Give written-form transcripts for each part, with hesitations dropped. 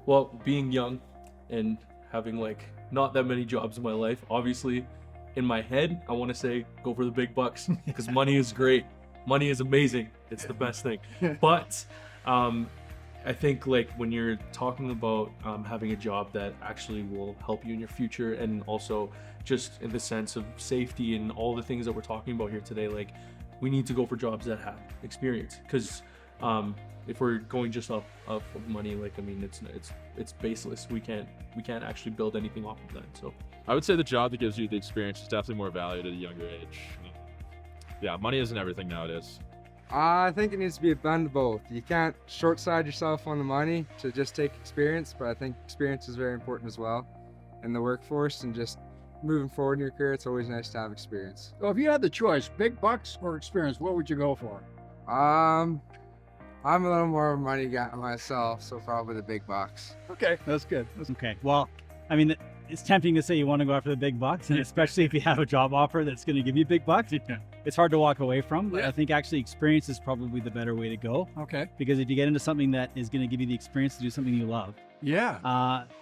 Well, being young and having like not that many jobs in my life, obviously in my head, I want to say go for the big bucks because money is great. Money is amazing. It's the best thing. But I think like when you're talking about having a job that actually will help you in your future, and also just in the sense of safety and all the things that we're talking about here today, like we need to go for jobs that have experience, because if we're going just off of money, like I mean, it's baseless. We can't actually build anything off of that. So I would say the job that gives you the experience is definitely more valued at a younger age. Yeah, money isn't everything nowadays. I think it needs to be a blend of both. You can't short side yourself on the money to just take experience, but I think experience is very important as well in the workforce, and just moving forward in your career, it's always nice to have experience. So if you had the choice, big bucks or experience, what would you go for? I'm a little more of a money guy myself, so probably the big bucks. Okay, that's good. Okay, well, I mean, it's tempting to say you want to go after the big bucks, and especially if you have a job offer that's going to give you big bucks, it's hard to walk away from. But I think actually experience is probably the better way to go. Okay. Because if you get into something that is going to give you the experience to do something you love,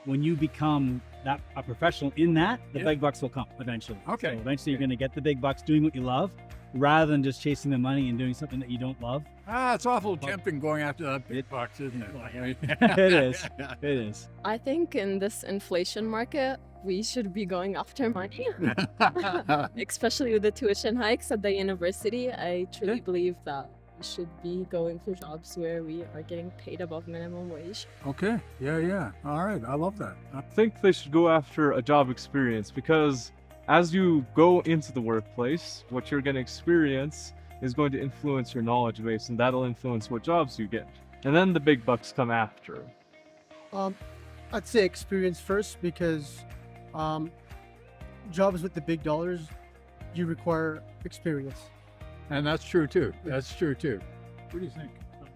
when you become a professional in that, the big bucks will come eventually. Okay. So eventually you're going to get the big bucks doing what you love, rather than just chasing the money and doing something that you don't love. It's awful tempting going after that big bucks, isn't it? It is. It is. I think in this inflation market, we should be going after money, especially with the tuition hikes at the university. I truly believe that we should be going for jobs where we are getting paid above minimum wage. Okay. Yeah. All right. I love that. I think they should go after a job experience, because as you go into the workplace, what you're going to experience is going to influence your knowledge base, and that'll influence what jobs you get. And then the big bucks come after. I'd say experience first, because jobs with the big dollars, you require experience. And that's true too. That's true too. What do you think?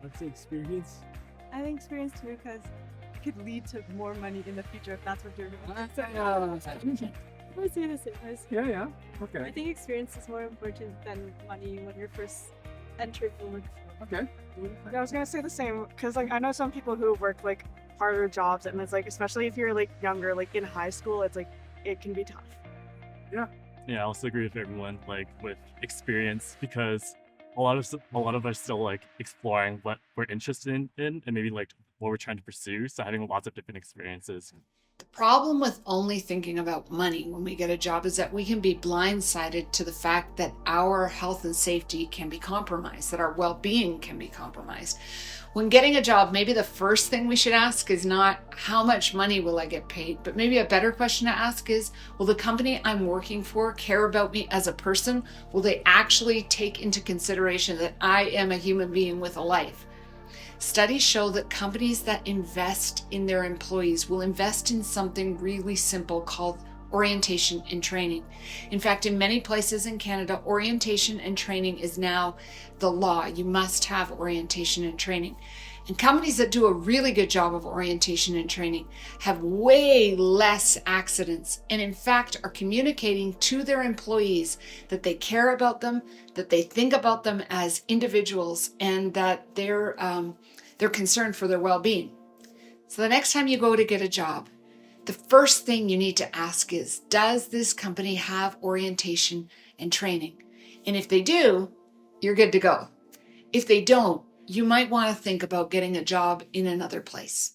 I'd say experience. I think experience too, because it could lead to more money in the future if that's what you're doing. I would say the same. Yeah. Okay. I think experience is more important than money when you're first entering the workforce. Okay. I was gonna say the same, because like I know some people who work like harder jobs, and it's like, especially if you're like younger, like in high school, it's like it can be tough. Yeah, I also agree with everyone, like with experience, because a lot of us still like exploring what we're interested in and maybe like what we're trying to pursue. So having lots of different experiences. The problem with only thinking about money when we get a job is that we can be blindsided to the fact that our health and safety can be compromised, that our well-being can be compromised. When getting a job, maybe the first thing we should ask is not how much money will I get paid, but maybe a better question to ask is, will the company I'm working for care about me as a person? Will they actually take into consideration that I am a human being with a life? Studies show that companies that invest in their employees will invest in something really simple called orientation and training. In fact, in many places in Canada, orientation and training is now the law. You must have orientation and training. And companies that do a really good job of orientation and training have way less accidents, and in fact are communicating to their employees that they care about them, that they think about them as individuals, and that they're concerned for their well-being. So the next time you go to get a job, the first thing you need to ask is, does this company have orientation and training? And if they do, you're good to go. If they don't, you might want to think about getting a job in another place.